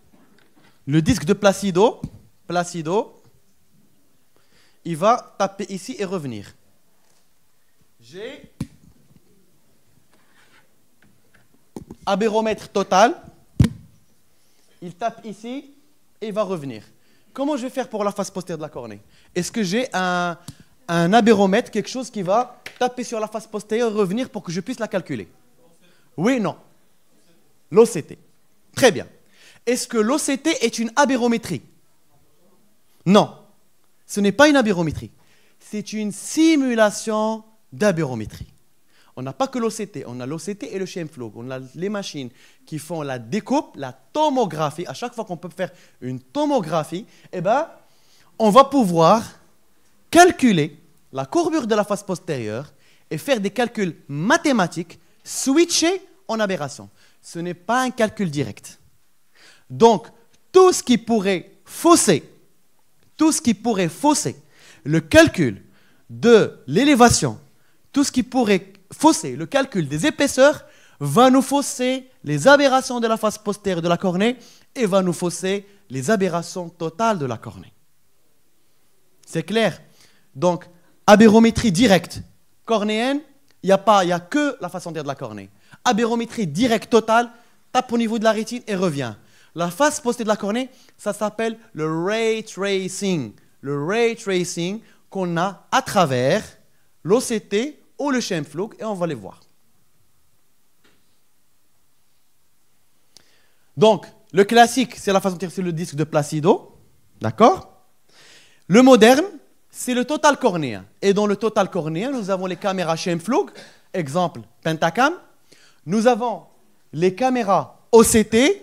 le disque de Placido. Placido, il va taper ici et revenir. J'ai aberromètre total. Il tape ici et il va revenir. Comment je vais faire pour la face postérieure de la cornée? Est-ce que j'ai un aberromètre, quelque chose qui va taper sur la face postérieure et revenir pour que je puisse la calculer? Oui, non. L'OCT. Très bien. Est-ce que l'OCT est une aberrométrie? Non. Ce n'est pas une aberrométrie. C'est une simulation d'aberrométrie. On n'a pas que l'OCT, on a l'OCT et le Scheimpflug. On a les machines qui font la découpe, la tomographie. À chaque fois qu'on peut faire une tomographie, eh ben, on va pouvoir calculer la courbure de la face postérieure et faire des calculs mathématiques switchés en aberration. Ce n'est pas un calcul direct. Donc, tout ce qui pourrait fausser le calcul de l'élévation, tout ce qui pourrait fausser le calcul des épaisseurs, va nous fausser les aberrations de la face postérieure de la cornée et va nous fausser les aberrations totales de la cornée. C'est clair? Donc, aberrométrie directe cornéenne, il n'y a que la face antérieure de la cornée. Aberrométrie directe totale, tape au niveau de la rétine et revient. La face postérieure de la cornée, ça s'appelle le ray tracing. Le ray tracing qu'on a à travers l'OCT ou le Scheimpflug, et on va les voir. Donc, le classique, c'est la face antérieure, c'est le disque de Placido. D'accord? Le moderne, c'est le total cornéen. Et dans le total cornéen, nous avons les caméras Scheimpflug, exemple Pentacam. Nous avons les caméras OCT,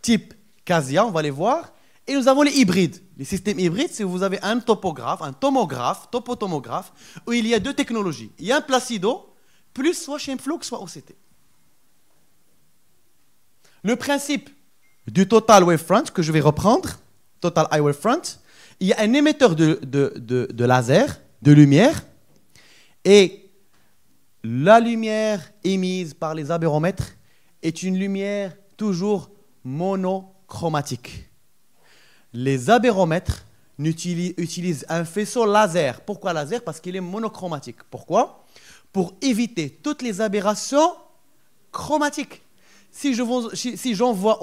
type Casia, on va les voir. Et nous avons les hybrides. Les systèmes hybrides, c'est vous avez un topographe, un tomographe, topotomographe, où il y a deux technologies. Il y a un Placido, plus soit Scheimpflug, soit OCT. Le principe du Total Wavefront, que je vais reprendre, Total Eye Wavefront, il y a un émetteur de laser, de lumière, et la lumière émise par les aberromètres est une lumière toujours monochromatique. Les aberromètres utilisent un faisceau laser. Pourquoi laser? Parce qu'il est monochromatique. Pourquoi? Pour éviter toutes les aberrations chromatiques. Si j'envoie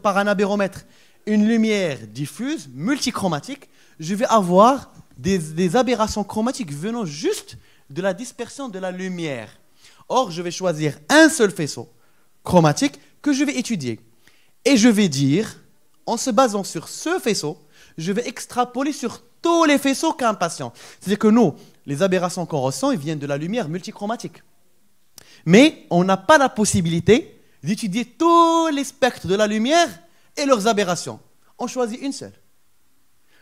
par un aberromètre une lumière diffuse, multichromatique, je vais avoir des aberrations chromatiques venant juste de la dispersion de la lumière. Or, je vais choisir un seul faisceau chromatique que je vais étudier. Et je vais dire, en se basant sur ce faisceau, je vais extrapoler sur tous les faisceaux qu'a un patient. C'est-à-dire que nous, les aberrations qu'on ressent, ils viennent de la lumière multichromatique. Mais on n'a pas la possibilité d'étudier tous les spectres de la lumière et leurs aberrations. On choisit une seule.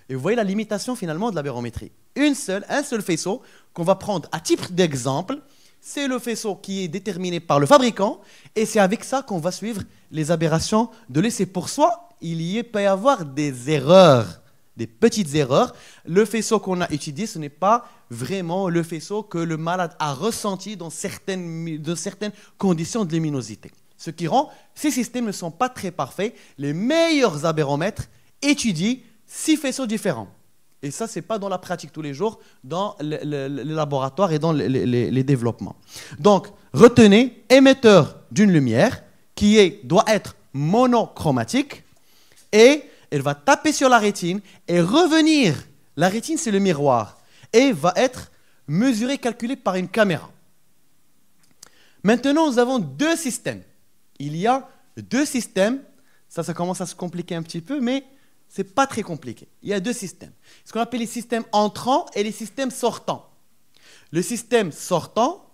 Et vous voyez la limitation finalement de l'aberrométrie. Un seul faisceau qu'on va prendre à titre d'exemple, c'est le faisceau qui est déterminé par le fabricant et c'est avec ça qu'on va suivre les aberrations de l'œil. C'est pour soi, peut y avoir des erreurs, des petites erreurs. Le faisceau qu'on a étudié, ce n'est pas vraiment le faisceau que le malade a ressenti dans certaines conditions de luminosité. Ce qui rend, ces systèmes ne sont pas très parfaits. Les meilleurs aberromètres étudient 6 faisceaux différents. Et ça, ce n'est pas dans la pratique tous les jours, dans les laboratoires et dans les développements. Donc, retenez, émetteur d'une lumière qui doit être monochromatique. et elle va taper sur la rétine et revenir. La rétine, c'est le miroir et va être mesurée, calculée par une caméra. Maintenant, nous avons deux systèmes. Il y a deux systèmes. Ça commence à se compliquer un petit peu, mais ce n'est pas très compliqué. Il y a deux systèmes. Ce qu'on appelle les systèmes entrants et les systèmes sortants. Le système sortant,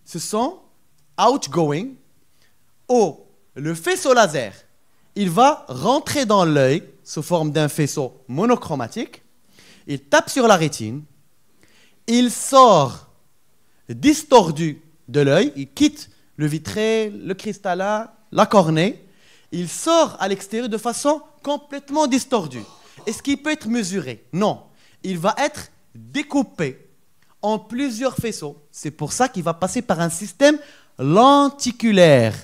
ce sont outgoing, où le faisceau laser, il va rentrer dans l'œil sous forme d'un faisceau monochromatique. Il tape sur la rétine. Il sort distordu de l'œil. Il quitte le vitré, le cristallin, la cornée. Il sort à l'extérieur de façon complètement distordue. Est-ce qu'il peut être mesuré? Non. Il va être découpé en plusieurs faisceaux. C'est pour ça qu'il va passer par un système lenticulaire.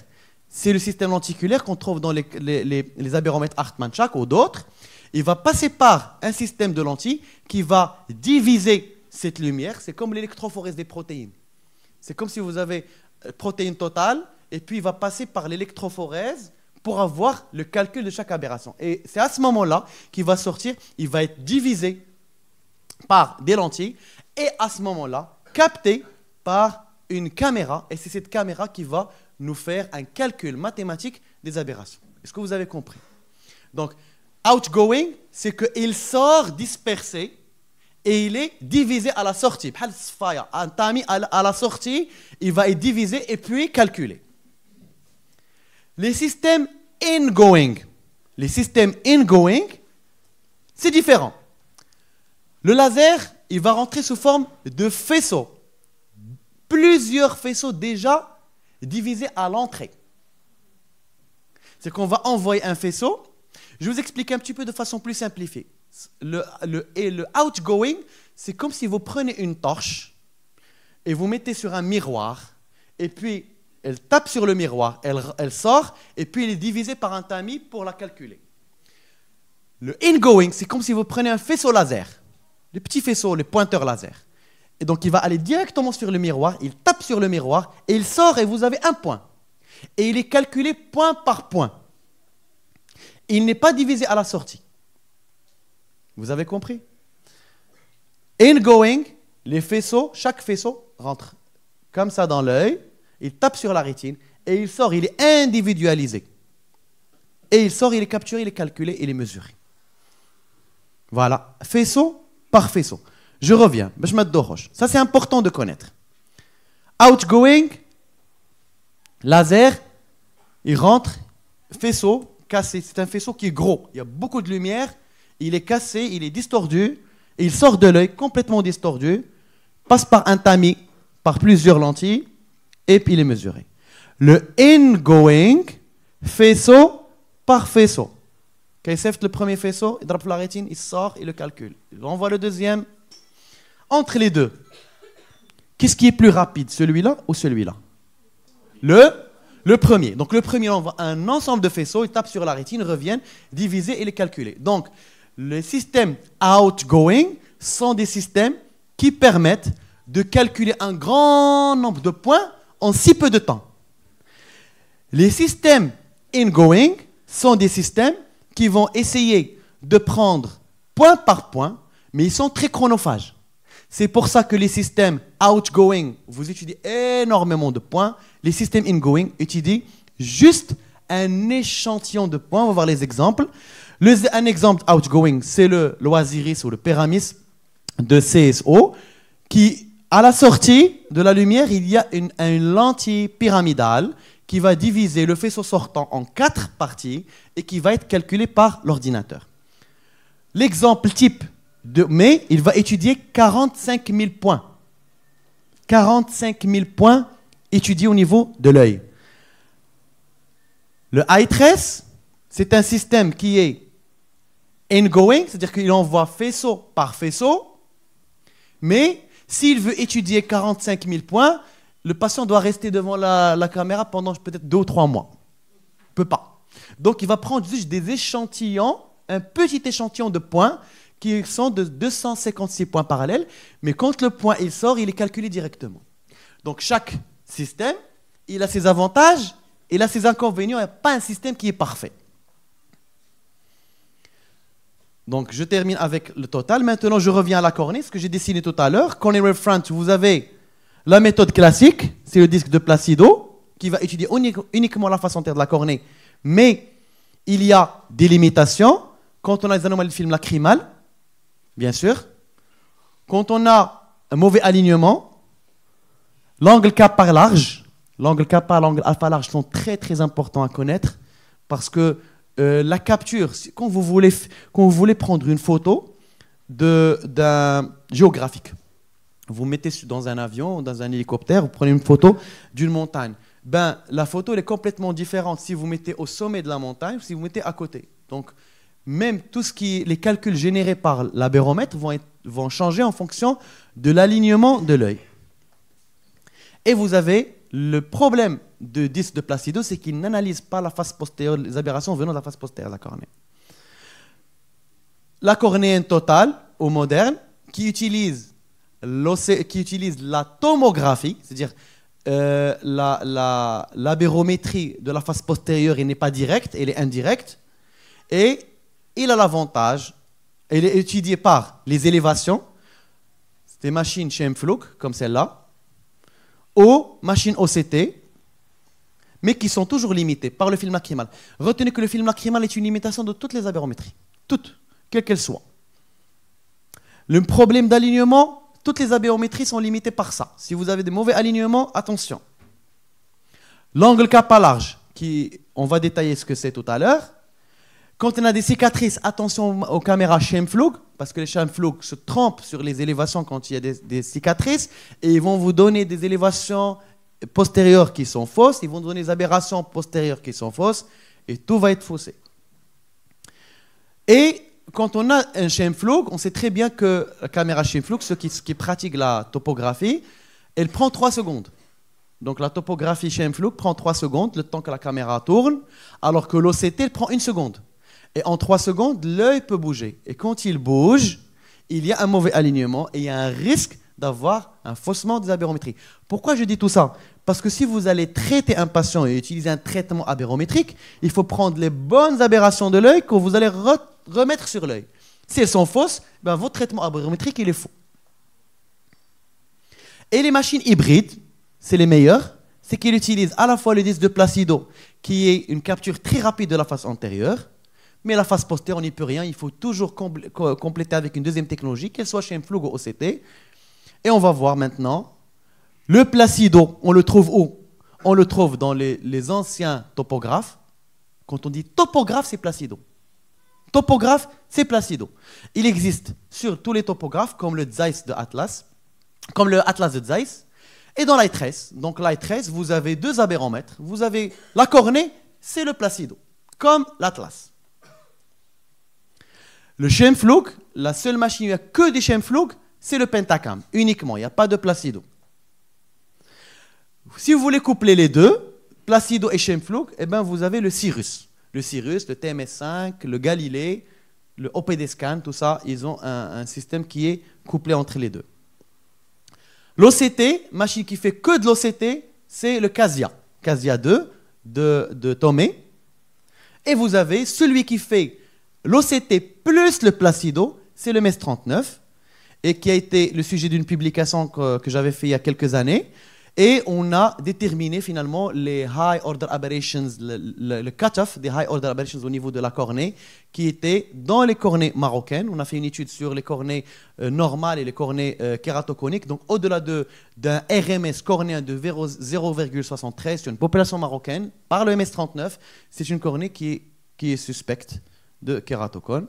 C'est le système lenticulaire qu'on trouve dans les aberromètres Hartmann-Shack ou d'autres. Il va passer par un système de lentilles qui va diviser cette lumière. C'est comme l'électrophorèse des protéines. C'est comme si vous avez protéine totale et puis il va passer par l'électrophorèse pour avoir le calcul de chaque aberration. Et c'est à ce moment-là qu'il va sortir, il va être divisé par des lentilles et à ce moment-là, capté par une caméra. Et c'est cette caméra qui va nous faire un calcul mathématique des aberrations. Est-ce que vous avez compris? Donc, outgoing, c'est qu'il sort dispersé et il est divisé à la sortie. Un tamis à la sortie, il va être divisé et puis calculé. Les systèmes ingoing, c'est différent. Le laser, il va rentrer sous forme de faisceaux. Plusieurs faisceaux déjà divisés à l'entrée. C'est qu'on va envoyer un faisceau. Je vais vous expliquer un petit peu de façon plus simplifiée. Le outgoing, c'est comme si vous prenez une torche et vous mettez sur un miroir et puis elle tape sur le miroir, elle sort et puis elle est divisée par un tamis pour la calculer. Le ingoing, c'est comme si vous prenez un faisceau laser, les petits faisceaux, les pointeurs laser. Et donc il va aller directement sur le miroir, il tape sur le miroir et il sort et vous avez un point. Et il est calculé point par point. Il n'est pas divisé à la sortie. Vous avez compris? Ingoing, les faisceaux, chaque faisceau rentre comme ça dans l'œil, il tape sur la rétine et il sort, il est individualisé. Et il sort, il est capturé, il est calculé, il est mesuré. Voilà, faisceau par faisceau. Je reviens, ça c'est important de connaître. Outgoing, laser, il rentre, faisceau, cassé. C'est un faisceau qui est gros, il y a beaucoup de lumière, il est cassé, il est distordu, et il sort de l'œil complètement distordu, passe par un tamis, par plusieurs lentilles, et puis il est mesuré. Le ingoing, faisceau par faisceau. Quand il s'effectue le premier faisceau, il drape la rétine, il sort, il le calcule. Il envoie le deuxième. Entre les deux, qu'est-ce qui est plus rapide, celui-là ou celui-là? Le premier. Donc le premier envoie un ensemble de faisceaux, il tape sur la rétine, revient, divisé et il est calculé. Donc les systèmes outgoing sont des systèmes qui permettent de calculer un grand nombre de points en si peu de temps. Les systèmes ingoing sont des systèmes qui vont essayer de prendre point par point, mais ils sont très chronophages. C'est pour ça que les systèmes outgoing, vous étudiez énormément de points. Les systèmes ingoing étudient juste un échantillon de points. On va voir les exemples. Un exemple outgoing, c'est le Osiris ou le Paramis de CSO, qui, à la sortie de la lumière, il y a une lentille pyramidale qui va diviser le faisceau sortant en 4 parties et qui va être calculé par l'ordinateur. L'exemple type mais il va étudier 45 000 points. 45 000 points étudiés au niveau de l'œil. Le eye-trace, c'est un système qui est ingoing, c'est-à-dire qu'il envoie faisceau par faisceau, mais s'il veut étudier 45 000 points, le patient doit rester devant la caméra pendant peut-être 2 ou 3 mois. Il ne peut pas. Donc il va prendre juste des échantillons, un petit échantillon de points, qui sont de 256 points parallèles, mais quand le point il sort, il est calculé directement. Donc chaque système, il a ses avantages, il a ses inconvénients, il n'y a pas un système qui est parfait. Donc, je termine avec le total. Maintenant, je reviens à la cornée, ce que j'ai dessiné tout à l'heure. Cornea wave front, vous avez la méthode classique, c'est le disque de Placido, qui va étudier uniquement la face antérieure de la cornée. Mais il y a des limitations quand on a des anomalies de film lacrymal, bien sûr. Quand on a un mauvais alignement, l'angle K par large, l'angle K par l'angle alpha large sont très très importants à connaître parce que la capture, quand vous voulez prendre une photo d'un géographique, vous mettez dans un avion, dans un hélicoptère, vous prenez une photo d'une montagne. Ben, la photo elle est complètement différente si vous mettez au sommet de la montagne ou si vous mettez à côté. Donc, même les calculs générés par l'abéromètre vont changer en fonction de l'alignement de l'œil. Et vous avez le problème de disque de Placido, c'est qu'il n'analyse pas la face postérieure, les aberrations venant de la face postérieure de la cornée. La cornéenne totale, au moderne, qui utilise la tomographie, c'est-à-dire l'abérométrie de la face postérieure n'est pas directe, elle est indirecte, et il a l'avantage, elle est étudiée par les élévations, des machines Scheimpflug, comme celle-là, aux machines OCT, mais qui sont toujours limitées par le film lacrymal. Retenez que le film lacrymal est une limitation de toutes les abérométries, toutes, quelles qu'elles soient. Le problème d'alignement, toutes les abérométries sont limitées par ça. Si vous avez des mauvais alignements, attention. L'angle K pas large, on va détailler ce que c'est tout à l'heure. Quand on a des cicatrices, attention aux caméras Scheimpflug, parce que les Scheimpflug se trompent sur les élévations quand il y a des cicatrices, et ils vont vous donner des élévations postérieures qui sont fausses, ils vont donner des aberrations postérieures qui sont fausses, et tout va être faussé. Et quand on a un Scheimpflug, on sait très bien que la caméra Scheimpflug, ceux qui pratiquent la topographie, elle prend 3 secondes. Donc la topographie Scheimpflug prend 3 secondes, le temps que la caméra tourne, alors que l'OCT prend 1 seconde. Et en 3 secondes, l'œil peut bouger. Et quand il bouge, il y a un mauvais alignement et il y a un risque d'avoir un faussement des abérométries. Pourquoi je dis tout ça? Parce que si vous allez traiter un patient et utiliser un traitement abérométrique, il faut prendre les bonnes aberrations de l'œil que vous allez remettre sur l'œil. Si elles sont fausses, ben votre traitement abérométrique, il est faux. Et les machines hybrides, c'est les meilleures, c'est qu'ils utilisent à la fois le disque de Placido, qui est une capture très rapide de la face antérieure, mais la face postérieure, on n'y peut rien. Il faut toujours compléter avec une deuxième technologie, qu'elle soit Scheimpflug ou OCT. Et on va voir maintenant le Placido. On le trouve où? On le trouve dans les anciens topographes. Quand on dit topographe, c'est Placido. Topographe, c'est Placido. Il existe sur tous les topographes, comme le Zeiss de Atlas, comme le Atlas de Zeiss. Et dans l'iTrace, donc l'iTrace, vous avez 2 abéromètres. Vous avez la cornée, c'est le Placido, comme l'Atlas. Le Scheimpflug, la seule machine où il n'y a que des Scheimpflug, c'est le Pentacam, uniquement, il n'y a pas de Placido. Si vous voulez coupler les deux, Placido et Scheimpflug, eh ben vous avez le Cirrus. Le Cirrus, le TMS5, le Galilée, le OPD Scan, tout ça, ils ont un système qui est couplé entre les deux. L'OCT, machine qui fait que de l'OCT, c'est le Casia. Casia 2 de Tomei. Et vous avez celui qui fait l'OCT plus le Placido, c'est le MES 39, et qui a été le sujet d'une publication que j'avais fait il y a quelques années. Et on a déterminé finalement les high order aberrations, le cut-off des high order aberrations au niveau de la cornée, qui était dans les cornées marocaines. On a fait une étude sur les cornées normales et les cornées kératoconiques. Donc au-delà d'un RMS cornéen de 0,73 sur une population marocaine, par le MS39, c'est une cornée qui est suspecte de kératocone.